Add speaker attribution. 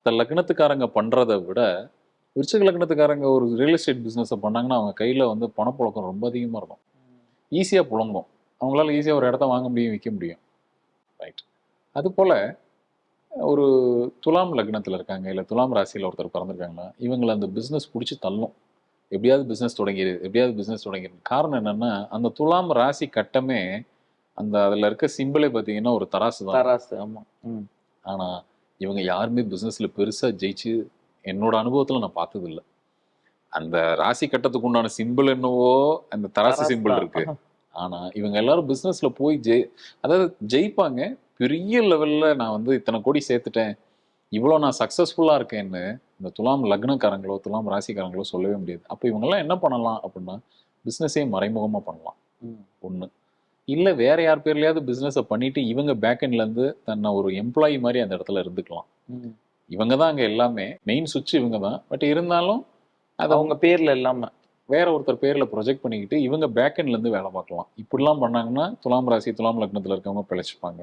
Speaker 1: இந்த லக்னத்துக்காரங்க பண்றதை விட விருச்சிக லக்னத்துக்காரங்க ஒரு ரியல் எஸ்டேட் பிஸ்னஸை பண்ணாங்கன்னா அவங்க கையில் வந்து பணப்புழக்கம் ரொம்ப அதிகமாக இருக்கும். ஈஸியாக புழங்கும். அவங்களால ஈஸியாக ஒரு இடத்த வாங்க முடியும், விற்க முடியும். ரைட். அது போல் ஒரு துலாம் லக்னத்தில் இருக்காங்க, இல்லை துலாம் ராசியில் ஒருத்தர் பிறந்திருக்காங்கன்னா இவங்களை அந்த பிஸ்னஸ் பிடிச்சி தள்ளும். எப்படியாவது பிஸ்னஸ் தொடங்கிடு, எப்படியாவது பிஸ்னஸ் தொடங்கிடு. காரணம் என்னன்னா அந்த துலாம் ராசி கட்டமே அந்த அதில் இருக்க சிம்பிளே பார்த்தீங்கன்னா ஒரு தராசு தான்.
Speaker 2: தராசு, ஆமாம்.
Speaker 1: ஆனால் இவங்க யாருமே பிஸ்னஸில் பெருசாக ஜெயிச்சு என்னோட அனுபவத்தில் நான் பார்த்ததில்லை. அந்த ராசி கட்டத்துக்கு உண்டான சிம்பிள் என்னவோ அந்த தராசு சிம்பிள் இருக்கு. ஆனால் இவங்க எல்லாரும் பிஸ்னஸில் போய் அதாவது ஜெயிப்பாங்க. பெரிய லெவலில் நான் வந்து இத்தனை கோடி சேர்த்துட்டேன், இவ்வளோ நான் சக்ஸஸ்ஃபுல்லாக இருக்கேன்னு இந்த துலாம் லக்னக்காரங்களோ துலாம் ராசிக்காரங்களோ சொல்லவே முடியாது. அப்போ இவங்கெல்லாம் என்ன பண்ணலாம் அப்படின்னா பிஸ்னஸே மறைமுகமாக பண்ணலாம். ஒன்று இல்லை வேற யார் பேர்லையாவது பிஸ்னஸை பண்ணிட்டு இவங்க பேக்கெண்ட்லேருந்து தன்னை ஒரு எம்ப்ளாயி மாதிரி அந்த இடத்துல இருந்துக்கலாம். இவங்க தான் அங்கே எல்லாமே, மெயின் சுவிட்ச் இவங்க தான். பட் இருந்தாலும் அது
Speaker 2: அவங்க பேரில் இல்லாமல்
Speaker 1: வேற ஒருத்தர் பேரில் ப்ரொஜெக்ட் பண்ணிக்கிட்டு இவங்க பேக்கெண்ட்லேருந்து வேலை பார்க்கலாம். இப்படிலாம் பண்ணாங்கன்னா துலாம் ராசி துலாம் லக்னத்தில் இருக்கவங்க பிழைச்சிப்பாங்க.